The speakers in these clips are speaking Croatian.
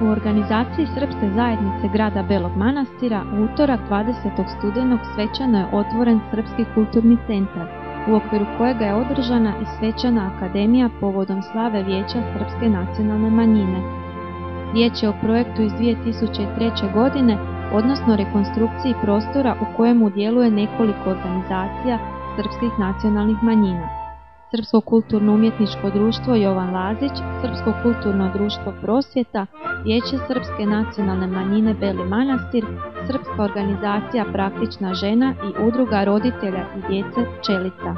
U organizaciji Srpske zajednice grada Belog Manastira u utorak 20. studenog svečano je otvoren Srpski kulturni centar, u okviru kojega je održana i svečana akademija povodom slave Vijeća Srpske nacionalne manjine. Riječ je o projektu iz 2003. godine, odnosno rekonstrukciji prostora u kojemu djeluje nekoliko organizacija srpskih nacionalnih manjina. Srpsko kulturno-umjetničko društvo Jovan Lazić, Srpsko kulturno društvo Prosvjeta, Vijeće Srpske nacionalne manjine Beli Manastir, Srpska organizacija Praktična žena i Udruga roditelja i djece Pčelica.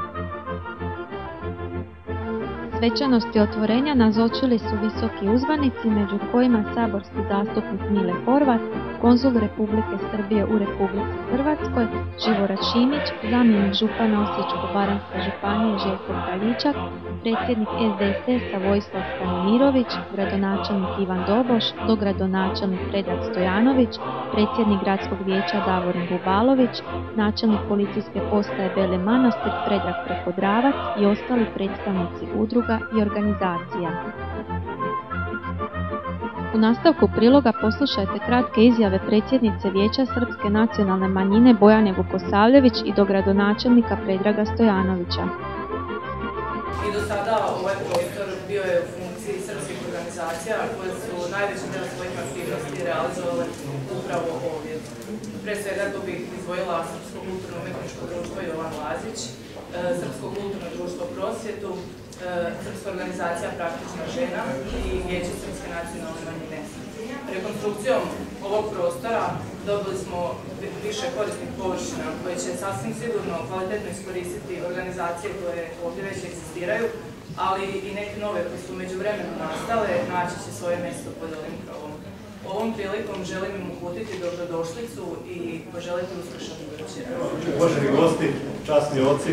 Svečanosti otvorenja nazočili su visoki uzvanici, među kojima saborski zastupnik Mile Horvat, konzul Republike Srbije u Republici Hrvatskoj Živora Šimić, zamjenik župana Osječko-baranjske županije Željko Kraljičak, predsjednik SDSS-a Vojislav Stanimirović, gradonačelnik Ivan Doboš, dogradonačelnik Predrag Stojanović, predsjednik gradskog vijeća Davorin Bubalović, načelnik policijske postaje Beli Manastir Predrag Prekodravac i ostali predstavnici udruga i organizacija. U nastavku priloga poslušajte kratke izjave predsjednice Vijeća Srpske nacionalne manjine Bojane Vukosavljević i dogradonačelnika Predraga Stojanovića. I do sada ovaj prostor bio je u funkciji srpskih organizacija koje su najveći dio svojih aktivnosti realizovale upravo ovdje. Pre svega tu bih izdvojila Srpsko kulturno-umjetničko društvo Jovan Lazić, Srpsko kulturno društvo Prosvjetu, Srpska organizacija Praktična žena i Vijeće Srpske nacionalne manjine. Rekonstrukcijom ovog prostora dobili smo više korisnih površina koje će sasvim sigurno kvalitetno iskoristiti organizacije koje ovdje već egzistiraju, ali i neke nove koje su među vremenu nastale naći će svoje mjesto pod ovim krovom. Ovom prilikom želim im uputiti dobrodošlicu i poželiti uspješan večer. Uvaženi gosti, časni oci,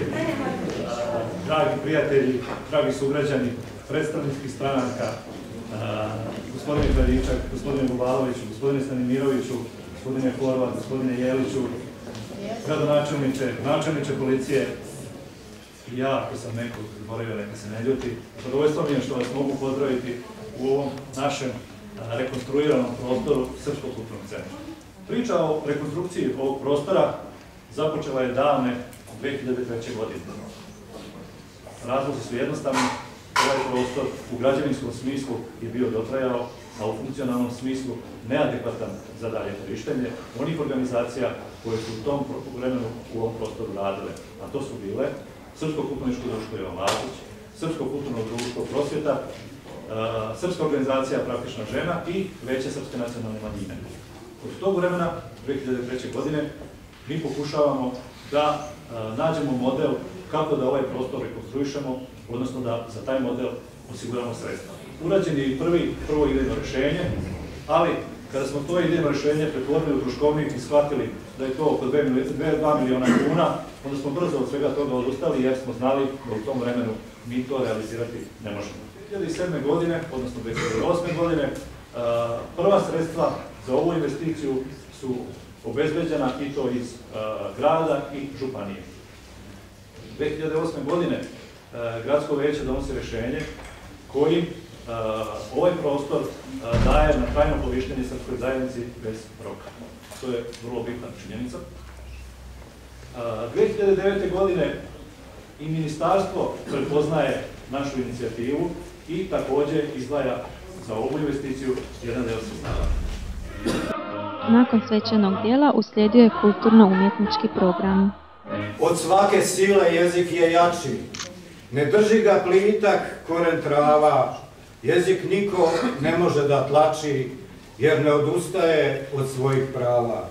dragi prijatelji, dragi sugrađani, predstavničkih stranaka, gospodine Kraljičak, gospodine Bubaloviću, gospodine Stanimiroviću, gospodine Horvat, gospodine Jeliću, gradonačelniče, načelniče policije, i ja, ako sam nekog zaboravio, neka se ne ljuti, zadovoljstvo mi je što vas mogu pozdraviti u ovom našem rekonstruiranom prostoru Srpskog kulturnog centra. Priča o rekonstrukciji ovog prostora započela je davne 2003. godine. Razlozi su jednostavni, ovaj prostor u građevinskom smislu je bio dotrajao, a u funkcionalnom smislu neadekvatan za dalje korištenje onih organizacija koje su u tom vremenu u ovom prostoru radile. A to su bile Srpsko kulturno društvo Jovan Lazić, Srpsko kulturno društvo Prosvjeta, Srpska organizacija Praktična žena i Vijeće Srpske nacionalne manjine. Od tog vremena, 2003. godine, mi pokušavamo da nađemo model kako da ovaj prostor rekonstruišemo, odnosno da za taj model osiguramo sredstva. Urađen je i prvo idejno rješenje, ali kada smo to idejno rješenje pretvorili u troškovnik i shvatili da je to oko 2 miliona kuna, onda smo brzo od svega toga odustali jer smo znali da u tom vremenu mi to realizirati ne možemo. 2007. godine, odnosno 2008. godine, prva sredstva za ovu investiciju su obezbeđena i to iz grada i županije. 2008. godine gradsko vijeće donosi rješenje kojim ovaj prostor daje na trajno korištenje Srpskoj zajednici bez roka. To je vrlo bitna činjenica. 2009. godine i ministarstvo prepoznaje našu inicijativu i također izdvaja za ovu investiciju jedan deo sredstava. Nakon svečanog dijela uslijedio je kulturno-umjetnički program. Od svake sile jezik je jači, ne drži ga plitak koren trava, jezik niko ne može da tlači, jer ne odustaje od svojih prava.